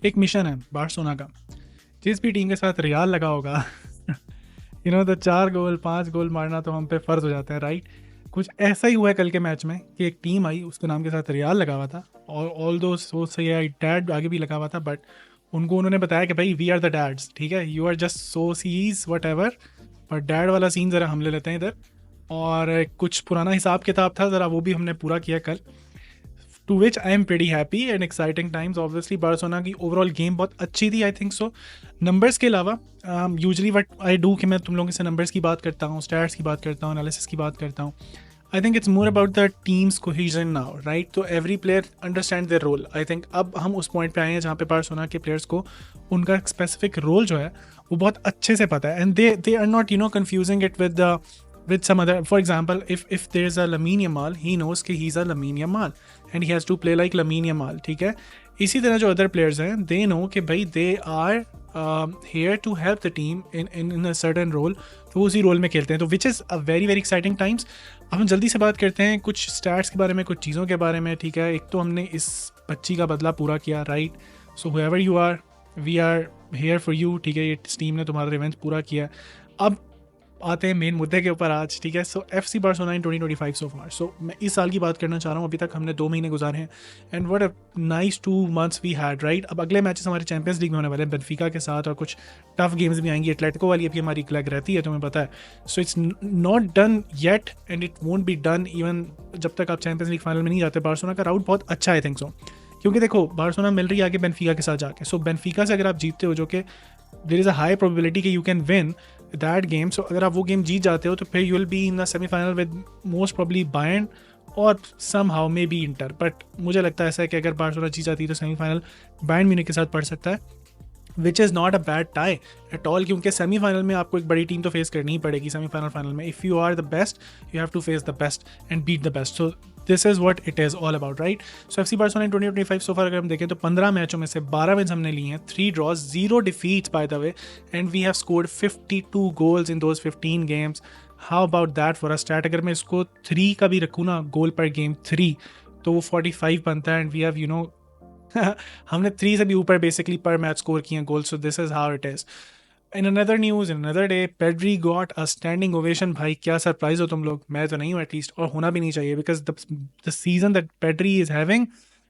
एक मिशन है बार्सिलोना का, जिस भी टीम के साथ रियाल लगा होगा तो 4 गोल 5 गोल मारना तो हम पे फ़र्ज हो जाते हैं, राइट। कुछ ऐसा ही हुआ है कल के मैच में कि एक टीम आई, उसके नाम के साथ रियाल लगा हुआ था, और ऑल दो सोच से डैड आगे भी लगा हुआ था, बट उनको उन्होंने बताया कि भाई वी आर द डैड्स, ठीक है, you are just so sees whatever, पर डैड वाला सीन ज़रा हम ले लेते हैं इधर। और कुछ पुराना हिसाब किताब था ज़रा, वो भी हमने पूरा किया कल, to which I am pretty happy and exciting times. Obviously Barcelona की ओवरऑल गेम बहुत अच्छी थी, आई थिंक सो। नंबर्स के अलावा यूजली वट आई डू कि मैं तुम लोगों से नंबर्स की बात करता हूँ, स्टैट्स की बात करता हूँ, एनालिसिस की बात करता हूँ। I think it's more about the team's cohesion now, right. तो every player understand their role. I think अब हम उस पॉइंट पे आए हैं जहाँ पे बार्सिलोना के प्लेयर्स को उनका स्पेसिफिक रोल जो है वो बहुत अच्छे से पता है, and they are not confusing it with some other. For example, if there's a Lamine Yamal, he knows कि he's a Lamine Yamal and he has to play like Lamine Yamal, ठीक है। इसी तरह जो अदर प्लेयर्स हैं, they know कि भाई they are here to help the team in a certain role, तो उसी रोल में खेलते हैं, तो which is a very very exciting times। अब हम जल्दी से बात करते हैं कुछ स्टैट्स के बारे में, कुछ चीज़ों के बारे में, ठीक है। एक तो हमने इस बच्ची का बदला पूरा किया, right. So whoever you are, we are here for you, ठीक है। इस टीम ने तुम्हारा रिवेंज पूरा किया। अब आते हैं मेन मुद्दे के ऊपर आज, ठीक है। सो FC बार्सिलोना इन 2025 सो फार। सो मैं इस साल की बात करना चाह रहा हूँ। अभी तक हमने 2 महीने गुजारे हैं, and what a nice 2 months we had, right. अब अगले मैचेस हमारे चैंपियंस लीग में होने वाले हैं बेनफिका के साथ, और कुछ टफ गेम्स भी आएंगी। एटलेटिको वाली अभी हमारी क्लैग रहती है, तुम्हें पता है। So it's not done yet, and it won't be done even जब तक आप चैंपियंस लीग फाइनल में नहीं जाते। बार्सिलोना का राउट बहुत अच्छा है, आई थिंक सो, क्योंकि देखो बार्सिलोना मिल रही है आगे बेनफिका के साथ जाके। सो बेनफिका से अगर आप जीतते हो, जो कि there is a high probability कि you can win that game, so अगर आप वो गेम जीत जाते हो तो फिर you will be in the semifinal with most probably Bayern और somehow maybe Inter. But मुझे लगता है ऐसा है कि अगर बार्सिलोना जीत जाती है तो सेमीफाइनल बायर्न म्यूनिख के साथ पड़ सकता है, which is not a bad tie at all, क्योंकि सेमीफाइनल में आपको एक बड़ी टीम तो फेस करनी ही पड़ेगी। सेमीफाइनल फाइनल में if you are the best, you have to face the best and beat the best. So this is what it is all about, right. So FC Barcelona in 2025 so far अगर हम देखें तो 15 मैचों में से 12 wins हमने लिए हैं, 3 draws, 0 defeats by the way, and we have scored 52 goals in those 15 games. How about that for a stat. अगर मैं इसको 3 का भी रखूँ ना, गोल पर गेम 3, तो वो 45 बनता है, एंड वी हैव हमने 3 से भी ऊपर बेसिकली पर मैच स्कोर किए goal. So this is how it is. In another news, in another day, Pedri got a standing ovation. भाई क्या सरप्राइज हो तुम लोग, मैं तो नहीं हूँ एटलीस्ट, और होना भी नहीं चाहिए, because the season that Pedri is having,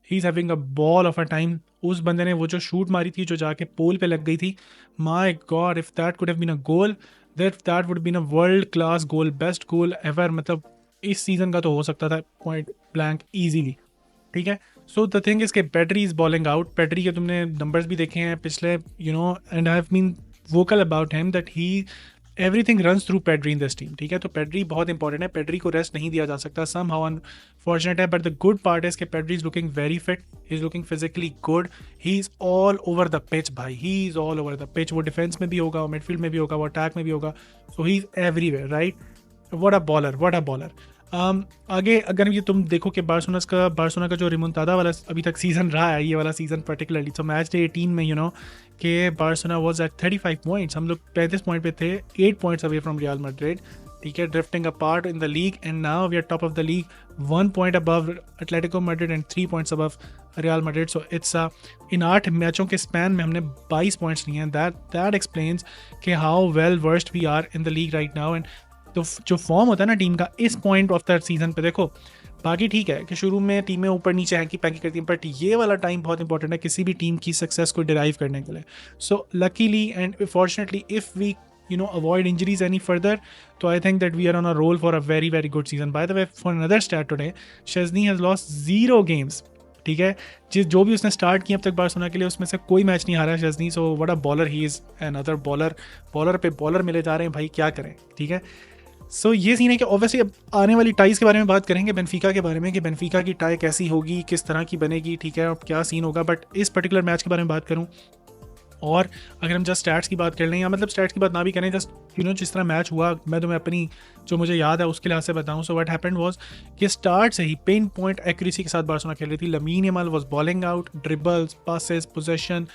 he is having a ball of a time. उस बंदे ने वो जो शूट मारी थी जो जाके पोल पे लग गई थी, my god, if that could have been a goal, that would been a world class goal, best goal ever. मतलब इस सीजन का तो हो सकता था पॉइंट ब्लैंक ईजीली, ठीक है। सो द थिंग इज के Pedri is balling out. Pedri के तुमने नंबर्स भी देखे हैं पिछले, and I have been vocal about him that he everything runs through Pedri in this team, ठीक है। तो पेड्री बहुत इंपॉर्टेंट है, पेड्री को रेस्ट नहीं दिया जा सकता, सम हाउ अनफॉर्चुनेट है, but the good part is के Pedri is looking very fit, he is looking physically good, he is all over the pitch भाई, he is all over the pitch. वो defence में भी होगा, वो midfield में भी होगा, वो अटैक में भी होगा, so he is everywhere, right. What a baller, what a baller. आगे अगर ये तुम देखो कि बार्सिलोना का जो रिमोंटादा वाला अभी तक सीज़न रहा है, ये वाला सीज़न पर्टिकुलरली, तो मैच डे 18 में कि बार्सिलोना वाज एट 35 पॉइंट्स, हम लोग 35 पॉइंट पे थे, 8 points away from Real Madrid, ठीक है, drifting apart in the league, and now we are top of the league, 1 point above Atletico Madrid and 3 points above Real Madrid. So it's in 8 मैचों के span में हमने 22 points लिए हैं। That explains कि how well versed we are in the league right now. And तो जो form होता है ना टीम का इस पॉइंट ऑफ द सीजन पे, देखो बाकी ठीक है कि शुरू में टीमें ऊपर नीचे हैंकी पैंकी करती हैं, बट ये वाला टाइम बहुत इंपॉर्टेंट है किसी भी टीम की सक्सेस को डिराइव करने के लिए। So luckily and fortunately if we avoid injuries any further, so I think that we are on a roll for a very very good season. By the way, for another stat today, Szczesny has lost 0 games, ठीक है। जो भी उसने start किया अब तक Barcelona के लिए उसमें से कोई मैच नहीं हारा शेज़नी। So what a bowler he is, another bowler पे बॉलर मिले जा रहे हैं भाई, क्या करें, ठीक है। सो ये सीन है कि ऑब्वियसली अब आने वाली टाइज़ के बारे में बात करेंगे, बेनफिका के बारे में कि बेनफिका की टाई कैसी होगी, किस तरह की बनेगी, ठीक है, अब क्या सीन होगा। बट इस पर्टिकुलर मैच के बारे में बात करूँ, और अगर हम जस्ट स्टैट्स की बात कर लें, या मतलब स्टैट्स की बात ना भी करें, जस्ट जिस तरह मैच हुआ, मैं तुम्हें अपनी जो मुझे याद है उसके लिहाज से बताऊं। सो व्हाट हैपेंड वाज कि स्टार्ट से ही पिन पॉइंट एक्यूरेसी के साथ बार्सिलोना खेल रही थी। Lamine Yamal was balling out, dribbles, passes, possession,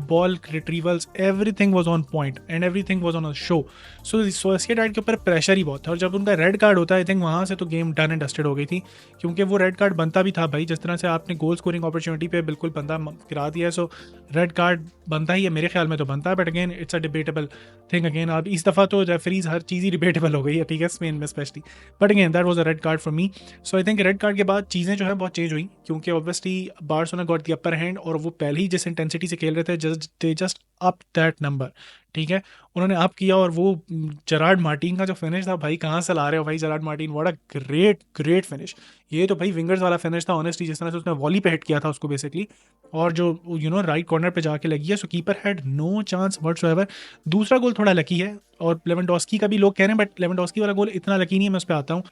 ball retrievals, everything was on point and everything was on a show. So Sociedad के ऊपर pressure ही बहुत था, और जब उनका रेड कार्ड होता है आई थिंक वहाँ से तो गेम डन एंड डस्टेड हो गई थी, क्योंकि वो रेड कार्ड बनता भी था भाई. जिस तरह से आपने गोल स्कोरिंग अपॉर्चुनिटी पे बिल्कुल बंदा गिरा दिया है, सो रेड कार्ड बनता ही है, मेरे ख्याल में तो बनता है. But again it's a debatable thing. Again अब इस दफ़ा तो रेफरीज हर चीज़ ही डिबेटेबल हो गई है, ठीक है, स्पेन में specially. But again that was a red card for me. So I think red card के बाद चीज़ें जो है बहुत चेंज हुई, क्योंकि obviously Barcelona got the upper hand, और वो पहले ही जिस इंटेंसिटी से खेल रहे थे, जस्ट अप दैट नंबर. ठीक है, उन्होंने अप किया, और वो जरार्ड मार्टिन का जो फिनिश था भाई, कहाँ से ला रहे हो भाई Gerard Martin, what a great finish. ये तो भाई विंगर्स वाला फिनिश था ऑनेस्टली, जिस तरह से उसने वॉली पे हिट किया था उसको बेसिकली, और जो राइट कॉर्नर पे जाके लगी है. So keeper had no chance whatsoever. दूसरा गोल थोड़ा लकी है, और लेवेंडोस्की का भी लोग कह रहे हैं, बट लेवेंडोस्की वाला गोल इतना लकी नहीं है, मैं उस पर आता हूँ.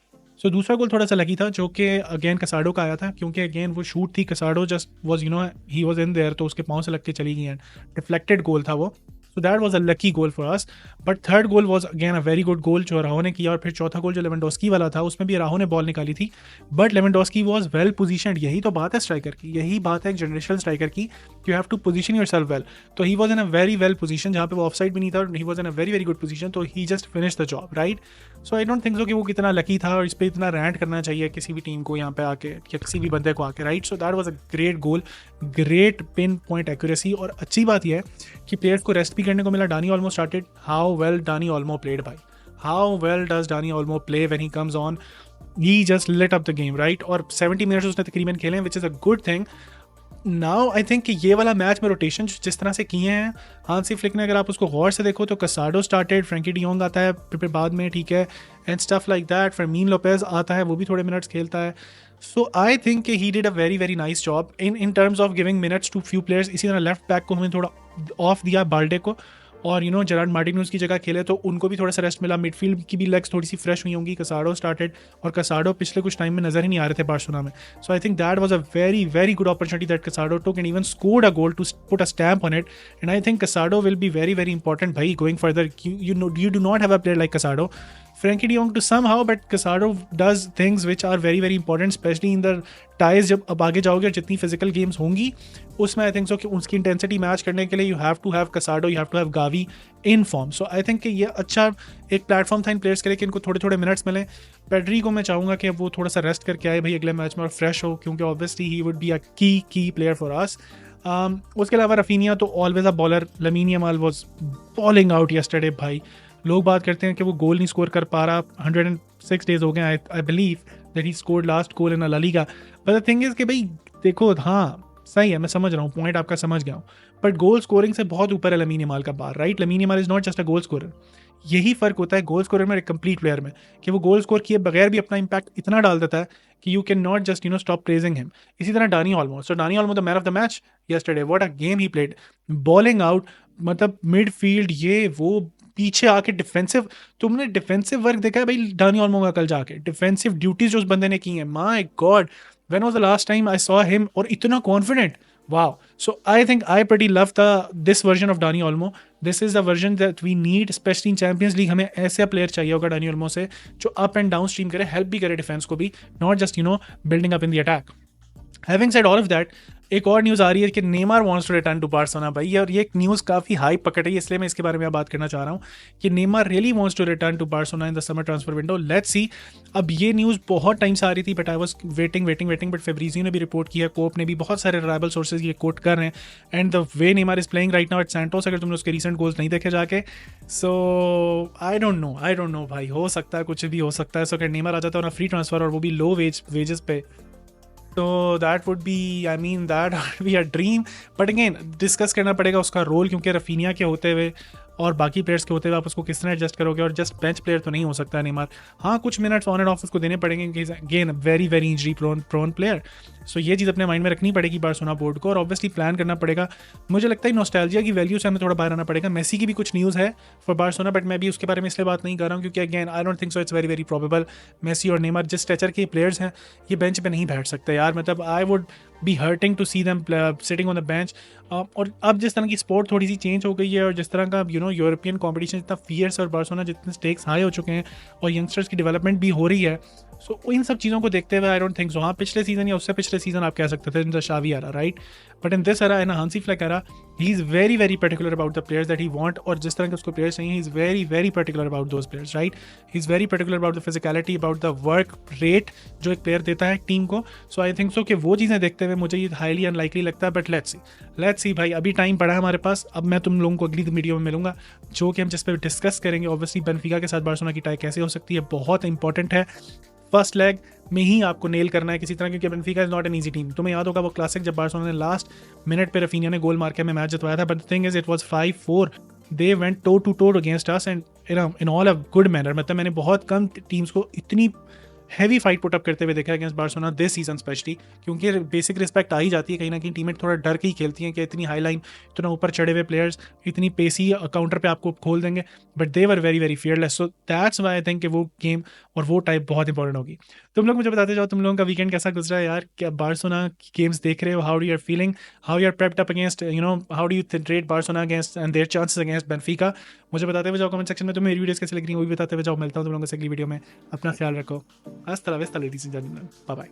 सो दूसरा गोल थोड़ा सा लकी था, जो कि अगेन कसाडो का आया था, क्योंकि अगेन वो शूट थी, कसाडो just was he was in their, तो उसके पाँव से लग के चली गई, एंड डिफ्लेक्टेड गोल था वो. So that was a lucky goal for us. But third goal was again a very good goal जो राहो ने किया, और फिर चौथा गोल जो लेवेंडोस्की वाला था उसमें भी राहो ने बॉल निकाली थी, but Lewandowski was well positioned. यही तो बात है स्ट्राइकर की, यही बात है एक जनरेशनल स्ट्राइकर की, you have to position yourself well. तो he was in a very well position, जहाँ पे वो ऑफसाइड भी नहीं था, और he was in a very very good position, तो he just finish the job, right. So I don't think so कि वो कितना लकी था, और इस पर इतना रैंट करना चाहिए किसी भी टीम को यहाँ पे आके, या किसी भी बंदे को आके, right. So that was a great goal, great pin point accuracy. और अच्छी बात यह है कि प्लेयर्स को रेस्ट भी करने को मिला. Dani Olmo started. How well Dani Olmo played भाई, how well does Dani Olmo play when he comes on. He just lit up the game, right. और 70 मिनट्स उसने तकरीबन खेले, which is a good thing. Now I think कि ये वाला match में rotation जिस तरह से किए हैं हांसी फ्लिक ने, अगर आप उसको गौर से देखो तो कसाडो स्टार्टेड, फ्रैंकी डियोंग आता है फिर बाद में, ठीक है, and stuff like that. फर्मीन Lopez आता है, वो भी थोड़े मिनट्स खेलता है. सो आई थिंक कि he did a very very nice job in terms of giving minutes to few players. इसी तरह लेफ्ट बैक को हमें थोड़ा ऑफ दिया, बाल्डे को, और जेरार्ड मार्टिन उसकी जगह खेले, तो उनको भी थोड़ा सा रेस्ट मिला. मिडफील्ड की भी लेग्स थोड़ी सी फ्रेश हुई होंगी. कसाडो स्टार्टेड, और कसाडो पिछले कुछ टाइम में नजर ही नहीं आ रहे थे बार्सिलोना में. So I think that was a very very good opportunity that Casado took, and even scored a goal to put a stamp on it. And I think Casado will be very very important भाई going further. You do not have a player like Casado. Frankie de Jong to somehow, but Casado does things which are very very important, especially in the ties. जब अब आगे जाओगे और जितनी physical games होंगी उसमें I think so कि उसकी इंटेंसिटी मैच करने के लिए you have to have Casado, you have to have Gavi in form. So I think कि ये अच्छा एक प्लेटफॉर्म था इन प्लेयर्स के लिए कि इनको थोड़े थोड़े मिनट्स मिले. पेड्री को मैं चाहूँगा कि वो थोड़ा सा रेस्ट करके आए भाई अगले मैच में, और फ्रेश हो, क्योंकि obviously he would be a की प्लेयर फॉर अस. उसके अलावा रफीनिया तो always a bowler. Lamin Yamal was balling out yesterday भाई. लोग बात करते हैं कि वो गोल नहीं स्कोर कर पा रहा. 106 डेज हो गए, I believe that he scored last goal in La Liga. But the thing is कि भाई देखो, हाँ सही है, मैं समझ रहा हूँ, पॉइंट आपका समझ गया हूँ, बट गोल स्कोरिंग से बहुत ऊपर है लमीन यमाल का बार, right. Lamine Yamal is not just a goal scorer. यही फर्क होता है गोल स्कोरर में एक कंप्लीट प्लेयर में, कि वो गोल स्कोर किए बगैर भी अपना इंपैक्ट इतना डाल देता है कि you can not just stop praising him. इसी तरह Dani Olmo. So Dani Olmo the man of the match yesterday. What a game he played, balling out, मतलब मिडफील्ड, ये वो, पीछे आके डिफेंसिव. तुमने डिफेंसिव वर्क देखा है भाई डानी ऑल्मो का कल जाके, डिफेंसिव ड्यूटीज जो उस बंदे ने की हैं, my God, when was the last time I saw him, और इतना confident. Wow. So I think I pretty love this version of Dani Olmo. This is the version that we need, especially in Champions League. हमें ऐसे player चाहिए होगा Dani Olmo से, जो up and down stream करे, help भी करे defence को भी, not just building up in the attack. Having said all of that, एक और न्यूज़ आ रही है कि Neymar wants to return to Barcelona भाई, और ये एक न्यूज़ काफ़ी हाई पकड़ रही है, इसलिए मैं इसके बारे में बात करना चाह रहा हूँ कि Neymar really wants to return to Barcelona in the summer transfer window. Let's see. अब ये न्यूज़ बहुत टाइम से आ रही थी, but I was waiting, but Fabrizio ने भी रिपोर्ट किया, कोप ने भी, बहुत सारे रिलायबल सोर्सेज ये कोट कर रहे हैं. And the way Neymar is playing right now at Santos, अगर तुमने उसके रिसेंट गोल्स नहीं देखे जाके, सो आई डोंट नो भाई, हो सकता है कुछ भी हो सकता है. सो अगर नेमार आ जाता है ना फ्री ट्रांसफर, और वो भी लो वेजेस पे, तो that would be, I mean that would be a dream. But again discuss करना पड़ेगा उसका रोल, क्योंकि रफीनिया के होते हुए और बाकी प्लेयर्स के होते हुए आप उसको किस तरह एडजस्ट करोगे, और जस्ट बेंच प्लेयर तो नहीं हो सकता नेमार. हाँ, कुछ मिनट्स ऑन एंड ऑफ उसको देने पड़ेंगे, क्योंकि again very very injury prone player. So ये चीज़ अपने माइंड में रखनी पड़ेगी बार्सिलोना बोर्ड को, और ऑब्वियसली प्लान करना पड़ेगा. मुझे लगता है नॉस्टैल्जिया की वैल्यू से हमें थोड़ा बाहर आना पड़ेगा. मेसी की भी कुछ न्यूज़ है फॉर बार्सिलोना, बट मैं भी उसके बारे में इसलिए बात नहीं कर रहा हूँ क्योंकि again I don't think so it's very very probable. Messi और नेमार जिस स्ट्रेचर के प्लेयर्स हैं, ये बेंच पे नहीं बैठ सकते यार. मतलब I would be hurting to see them sitting on the bench. और अब जिस तरह की स्पोर्ट थोड़ी सी चेंज हो गई है, और जिस तरह का यूरोपियन कॉम्पिटिशन इतना फियर्स, और बार्सिलोना जितने स्टेक्स हाई हो चुके हैं, और यंगस्टर्स की डेवलपमेंट भी हो रही है, सो इन सब चीज़ों को देखते हुए आई डोंट थिंक सो। हाँ, पिछले सीजन या उससे पिछले सीजन आप कह सकते थे in the शावी era, right, but in this era, in Hansi Flick era, he is very very particular about the players that he want, और जिस तरह के उसको प्लेयर्स चाहिए, he is very very particular about those players, right. He is very particular about the physicality, about the work rate जो एक player देता है टीम को। सो आई थिंक सो कि वो चीज़ें देखते हुए मुझे ये हाईली अनलाइकली लगता है, बट लेट्स सी भाई, अभी टाइम पड़ा है हमारे पास। अब मैं तुम लोगों को अगली वीडियो में मिलूंगा, जो कि हम जिस पे डिस्कस करेंगे ऑब्वियसली बेनफिका के साथ बार्सिलोना की टाई कैसे हो सकती है, बहुत इंपॉर्टेंट है। फर्स्ट लेग में ही आपको नेल करना है किसी तरह, क्योंकि Benfica is not an easy team. तुम्हें याद होगा वो क्लासिक जब बार्सिलोना ने लास्ट मिनट पे रफीनिया ने गोल मार के हमें मैच जितवाया था, but the thing is it was 5-4। They went toe to toe against us and in all a good manner. मतलब मैंने बहुत कम टीम्स को इतनी हैवी फाइट पुटअप करते हुए देखा है against Barcelona this season specially, क्योंकि बेसिक रिस्पेक्ट आ ही जाती है कहीं ना कहीं। टीममेट थोड़ा डर के ही खेलती हैं कि इतनी हाई लाइन, इतना ऊपर चढ़े हुए प्लेयर्स इतनी पेसी काउंटर पे आपको खोल देंगे, but they were very very fearless. So that's why I think कि वो गेम और वो टाइप बहुत इंपॉर्टेंट होगी। तुम लोग मुझे बताते जाओ तुम लोगों का वीकेंड कैसा गुजरा है यार। क्या बार्सिलोना की गेम्स देख रहे हो? How do you are feeling, how you are prepped up against how do you rate Barcelona against and their chances against Benfica? मुझे बताते हुए जाओ कमेंट सेक्शन में। तुम्हें मेरी वीडियोस कैसी लग रही है वो भी बताते हुए जाओ। मिलता हूँ तुम लोगों से अगली वीडियो में। अपना ख्याल रखो। हasta la vista, ladies and gentlemen. Bye bye.